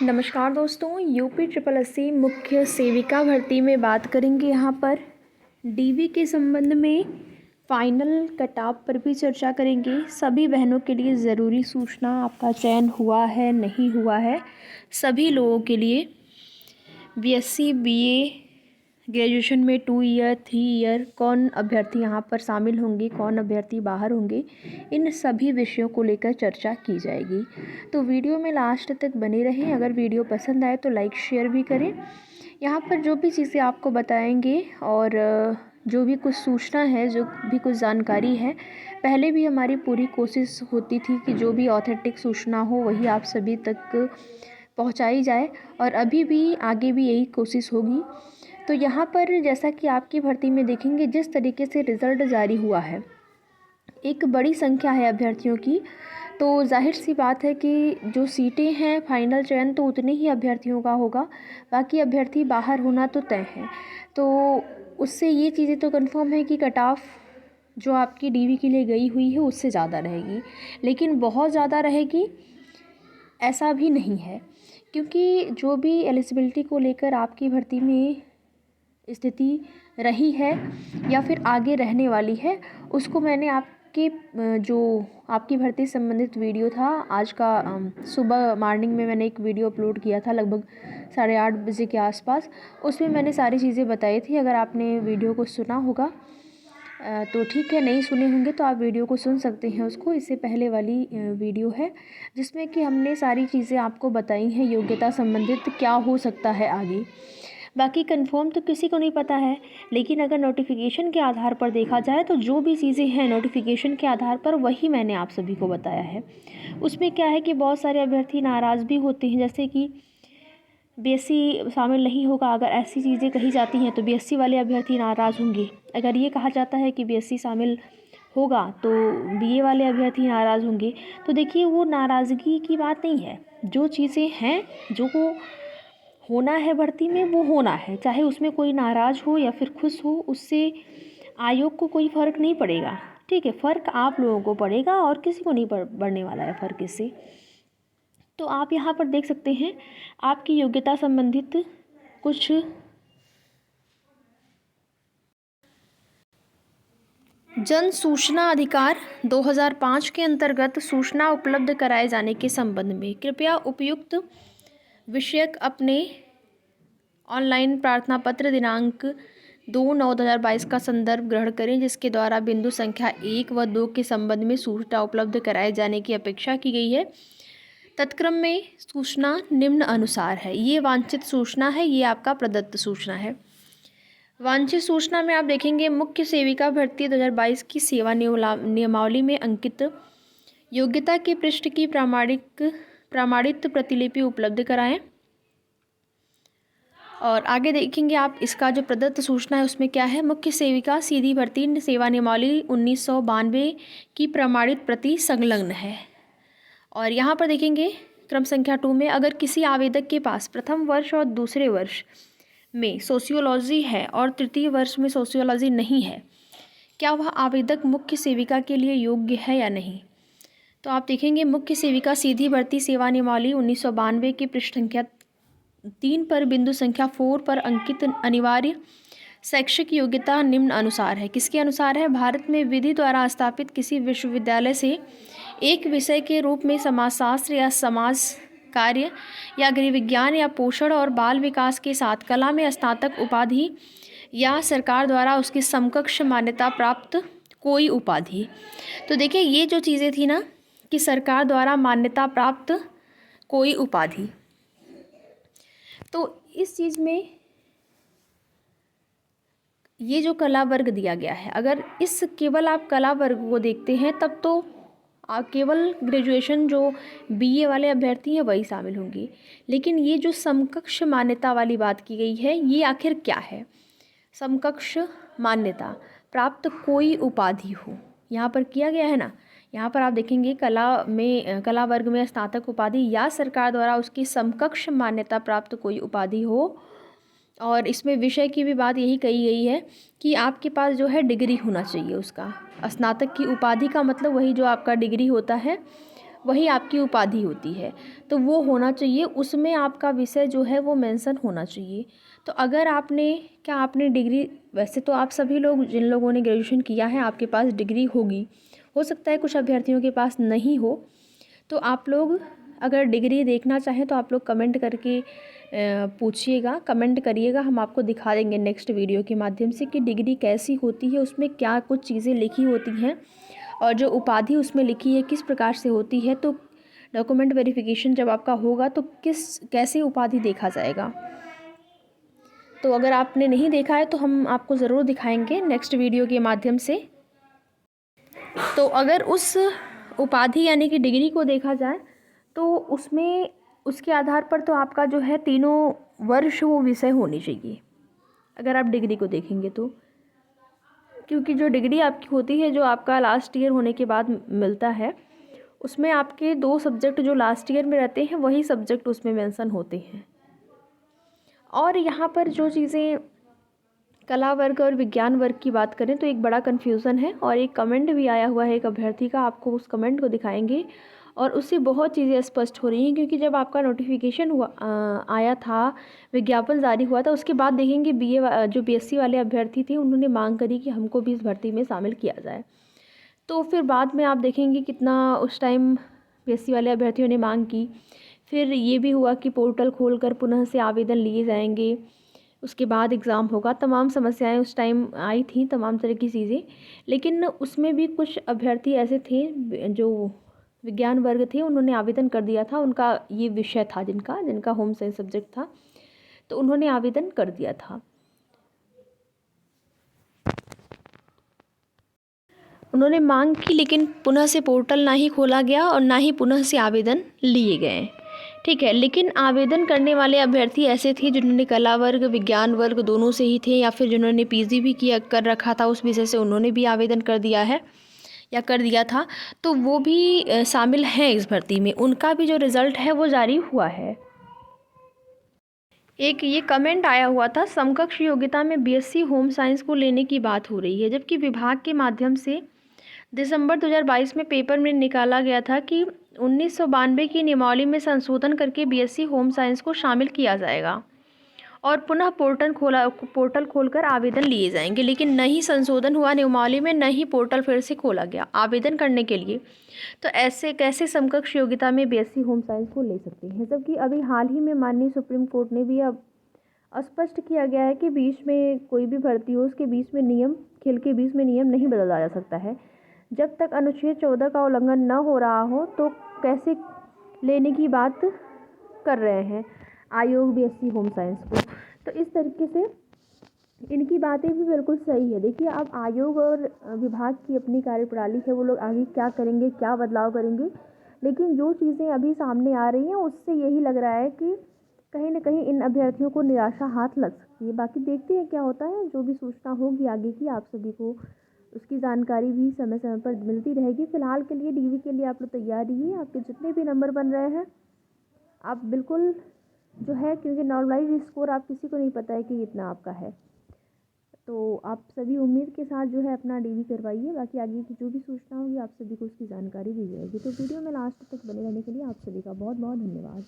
नमस्कार दोस्तों, UP triple SC मुख्य सेविका भर्ती में बात करेंगे। यहाँ पर डीवी के संबंध में फाइनल कटऑफ पर भी चर्चा करेंगे। सभी बहनों के लिए ज़रूरी सूचना, आपका चयन हुआ है नहीं हुआ है, सभी लोगों के लिए बीएससी बीए ग्रेजुएशन में 2 ईयर 3 ईयर कौन अभ्यर्थी यहाँ पर शामिल होंगे, कौन अभ्यर्थी बाहर होंगे, इन सभी विषयों को लेकर चर्चा की जाएगी। तो वीडियो में लास्ट तक बने रहें। अगर वीडियो पसंद आए तो लाइक शेयर भी करें। यहाँ पर जो भी चीज़ें आपको बताएंगे और जो भी कुछ सूचना है, जो भी कुछ जानकारी है, पहले भी हमारी पूरी कोशिश होती थी कि जो भी ऑथेंटिक सूचना हो वही आप सभी तक पहुँचाई जाए, और अभी भी आगे भी यही कोशिश होगी। तो यहाँ पर जैसा कि आपकी भर्ती में देखेंगे, जिस तरीके से रिज़ल्ट जारी हुआ है, एक बड़ी संख्या है अभ्यर्थियों की, तो जाहिर सी बात है कि जो सीटें हैं फाइनल चयन तो उतने ही अभ्यर्थियों का होगा, बाकी अभ्यर्थी बाहर होना तो तय है। तो उससे ये चीज़ें तो कंफर्म है कि कट ऑफ जो आपकी डीवी के लिए गई हुई है उससे ज़्यादा रहेगी, लेकिन बहुत ज़्यादा रहेगी ऐसा भी नहीं है, क्योंकि जो भी एलिजिबिलिटी को लेकर आपकी भर्ती में स्थिति रही है या फिर आगे रहने वाली है, उसको मैंने आपके जो आपकी भर्ती संबंधित वीडियो था आज का सुबह मॉर्निंग में मैंने एक वीडियो अपलोड किया था लगभग 8:30 बजे के आसपास। उसमें मैंने सारी चीज़ें बताई थी। अगर आपने वीडियो को सुना होगा तो ठीक है, नहीं सुने होंगे तो आप वीडियो को सुन सकते हैं। उसको इससे पहले वाली वीडियो है जिसमें कि हमने सारी चीज़ें आपको बताई हैं, योग्यता संबंधित क्या हो सकता है आगे। बाकी कंफर्म तो किसी को नहीं पता है, लेकिन अगर नोटिफिकेशन के आधार पर देखा जाए तो जो भी चीज़ें हैं नोटिफिकेशन के आधार पर वही मैंने आप सभी को बताया है। उसमें क्या है कि बहुत सारे अभ्यर्थी नाराज़ भी होते हैं, जैसे कि बीएससी शामिल नहीं होगा। अगर ऐसी चीज़ें कही जाती हैं तो बीएससी वाले अभ्यर्थी नाराज़ होंगे। अगर ये कहा जाता है कि बीएससी शामिल होगा तो बीए वाले अभ्यर्थी नाराज़ होंगे। तो देखिए, वो नाराज़गी की बात नहीं है। जो चीज़ें हैं, जो होना है भर्ती में वो होना है, चाहे उसमें कोई नाराज़ हो या फिर खुश हो, उससे आयोग को कोई फ़र्क नहीं पड़ेगा। ठीक है, फ़र्क आप लोगों को पड़ेगा और किसी को नहीं पड़ने वाला है फ़र्क इससे। तो आप यहाँ पर देख सकते हैं आपकी योग्यता संबंधित कुछ जन सूचना अधिकार 2005 के अंतर्गत सूचना उपलब्ध कराए जाने के संबंध में कृपया उपयुक्त विषयक अपने ऑनलाइन प्रार्थना पत्र दिनांक 2/9/2022 का संदर्भ ग्रहण करें, जिसके द्वारा बिंदु संख्या 1 व 2 के संबंध में सूचना उपलब्ध कराए जाने की अपेक्षा की गई है। तत्क्रम में सूचना निम्न अनुसार है। ये वांछित सूचना है, ये आपका प्रदत्त सूचना है। वांछित सूचना में आप देखेंगे मुख्य सेविका भर्ती 2022 की सेवा नियमावली में अंकित योग्यता के पृष्ठ की प्रमाणित प्रतिलिपि उपलब्ध कराएं। और आगे देखेंगे आप इसका जो प्रदत्त सूचना है उसमें क्या है, मुख्य सेविका सीधी भर्ती सेवा नियमावली 1992 की प्रमाणित प्रति संलग्न है। और यहाँ पर देखेंगे क्रम संख्या 2 में अगर किसी आवेदक के पास प्रथम वर्ष और दूसरे वर्ष में सोशियोलॉजी है और तृतीय वर्ष में सोशियोलॉजी नहीं है, क्या वह आवेदक मुख्य सेविका के लिए योग्य है या नहीं। तो आप देखेंगे मुख्य सेविका सीधी भर्ती सेवा नियमावली 1992 की पृष्ठ संख्या 3 पर बिंदु संख्या 4 पर अंकित अनिवार्य शैक्षिक योग्यता निम्न अनुसार है। किसके अनुसार है, भारत में विधि द्वारा स्थापित किसी विश्वविद्यालय से एक विषय के रूप में समाजशास्त्र या समाज कार्य या गृह विज्ञान या पोषण और बाल विकास के साथ कला में स्नातक उपाधि या सरकार द्वारा उसकी समकक्ष मान्यता प्राप्त कोई उपाधि। तो देखिए, ये जो चीज़ें थी ना कि सरकार द्वारा मान्यता प्राप्त कोई उपाधि, तो इस चीज़ में ये जो कला वर्ग दिया गया है, अगर इस केवल आप कला वर्ग को देखते हैं तब तो केवल ग्रेजुएशन जो बीए वाले अभ्यर्थी हैं वही शामिल होंगे। लेकिन ये जो समकक्ष मान्यता वाली बात की गई है, ये आखिर क्या है। समकक्ष मान्यता प्राप्त कोई उपाधि हो, यहाँ पर किया गया है ना। यहाँ पर आप देखेंगे कला वर्ग में स्नातक उपाधि या सरकार द्वारा उसकी समकक्ष मान्यता प्राप्त कोई उपाधि हो। और इसमें विषय की भी बात यही कही गई है कि आपके पास जो है डिग्री होना चाहिए उसका। स्नातक की उपाधि का मतलब वही जो आपका डिग्री होता है वही आपकी उपाधि होती है, तो वो होना चाहिए, उसमें आपका विषय जो है वो मेंशन होना चाहिए। तो अगर आपने डिग्री, वैसे तो आप सभी लोग जिन लोगों ने ग्रेजुएशन किया है आपके पास डिग्री होगी, हो सकता है कुछ अभ्यर्थियों के पास नहीं हो, तो आप लोग अगर डिग्री देखना चाहें तो आप लोग कमेंट करके पूछिएगा, कमेंट करिएगा, हम आपको दिखा देंगे नेक्स्ट वीडियो के माध्यम से कि डिग्री कैसी होती है, उसमें क्या कुछ चीज़ें लिखी होती हैं और जो उपाधि उसमें लिखी है किस प्रकार से होती है। तो डॉक्यूमेंट वेरिफिकेशन जब आपका होगा तो कैसे उपाधि देखा जाएगा। तो अगर आपने नहीं देखा है तो हम आपको ज़रूर दिखाएंगे नेक्स्ट वीडियो के माध्यम से। तो अगर उस उपाधि यानी कि डिग्री को देखा जाए तो उसमें उसके आधार पर तो आपका जो है तीनों वर्ष वो विषय होनी चाहिए अगर आप डिग्री को देखेंगे तो, क्योंकि जो डिग्री आपकी होती है जो आपका लास्ट ईयर होने के बाद मिलता है, उसमें आपके 2 सब्जेक्ट जो लास्ट ईयर में रहते हैं वही सब्जेक्ट उसमें मेंशन होते हैं। और यहाँ पर जो चीज़ें कला वर्ग और विज्ञान वर्ग की बात करें तो एक बड़ा कन्फ्यूज़न है और एक कमेंट भी आया हुआ है एक अभ्यर्थी का, आपको उस कमेंट को दिखाएंगे और उससे बहुत चीज़ें स्पष्ट हो रही हैं। क्योंकि जब आपका नोटिफिकेशन आया था, विज्ञापन जारी हुआ था, उसके बाद देखेंगे जो बीएससी वाले अभ्यर्थी थे उन्होंने मांग करी कि हमको भी इस भर्ती में शामिल किया जाए। तो फिर बाद में आप देखेंगे कितना उस टाइम बीएससी वाले अभ्यर्थियों ने मांग की। फिर ये भी हुआ कि पोर्टल खोलकर पुनः से आवेदन लिए जाएंगे, उसके बाद एग्ज़ाम होगा। तमाम समस्याएं उस टाइम आई थी, तमाम तरह की चीज़ें, लेकिन उसमें भी कुछ अभ्यर्थी ऐसे थे जो विज्ञान वर्ग थे, उन्होंने आवेदन कर दिया था, उनका ये विषय था जिनका होम साइंस सब्जेक्ट था, तो उन्होंने आवेदन कर दिया था। उन्होंने मांग की लेकिन पुनः से पोर्टल ना ही खोला गया और ना ही पुनः से आवेदन लिए गए। ठीक है, लेकिन आवेदन करने वाले अभ्यर्थी ऐसे थे जिन्होंने कला वर्ग विज्ञान वर्ग दोनों से ही थे, या फिर जिन्होंने पीजी भी किया कर रखा था उस विषय से, उन्होंने भी आवेदन कर दिया है या कर दिया था, तो वो भी शामिल हैं इस भर्ती में। उनका भी जो रिज़ल्ट है वो जारी हुआ है। एक ये कमेंट आया हुआ था, समकक्ष योग्यता में बीएससी होम साइंस को लेने की बात हो रही है, जबकि विभाग के माध्यम से दिसंबर 2022 में पेपर में निकाला गया था कि 1992 की नियमावली में संशोधन करके बीएससी होम साइंस को शामिल किया जाएगा और पुनः पोर्टल खोलकर आवेदन लिए जाएंगे। लेकिन न ही संशोधन हुआ नियमावली में, न ही पोर्टल फिर से खोला गया आवेदन करने के लिए। तो ऐसे कैसे समकक्ष योग्यता में बीएससी होम साइंस को ले सकते हैं, जबकि अभी हाल ही में माननीय सुप्रीम कोर्ट ने भी अब स्पष्ट किया गया है कि बीच में कोई भी भर्ती हो उसके बीच में नियम, खेल के बीच में नियम नहीं बदला जा सकता है। जब तक अनुच्छेद 14 का उल्लंघन न हो रहा हो तो कैसे लेने की बात कर रहे हैं आयोग बीएससी होम साइंस को। तो इस तरीके से इनकी बातें भी बिल्कुल सही है। देखिए, अब आयोग और विभाग की अपनी कार्यप्रणाली है, वो लोग आगे क्या करेंगे, क्या बदलाव करेंगे, लेकिन जो चीज़ें अभी सामने आ रही हैं उससे यही लग रहा है कि कहीं ना कहीं इन अभ्यर्थियों को निराशा हाथ लग सकती है। बाकी देखते हैं क्या होता है, जो भी सूचना होगी आगे की आप सभी को उसकी जानकारी भी समय समय पर मिलती रहेगी। फ़िलहाल के लिए डीवी के लिए आप लोग तैयार रहिए, आपके जितने भी नंबर बन रहे हैं आप बिल्कुल जो है, क्योंकि नॉर्मलाइज स्कोर आप किसी को नहीं पता है कि कितना आपका है, तो आप सभी उम्मीद के साथ जो है अपना डीवी करवाइए। बाकी आगे की जो भी सूचना होगी आप सभी को उसकी जानकारी दी जाएगी। तो वीडियो में लास्ट तक बने रहने के लिए आप सभी का बहुत बहुत धन्यवाद।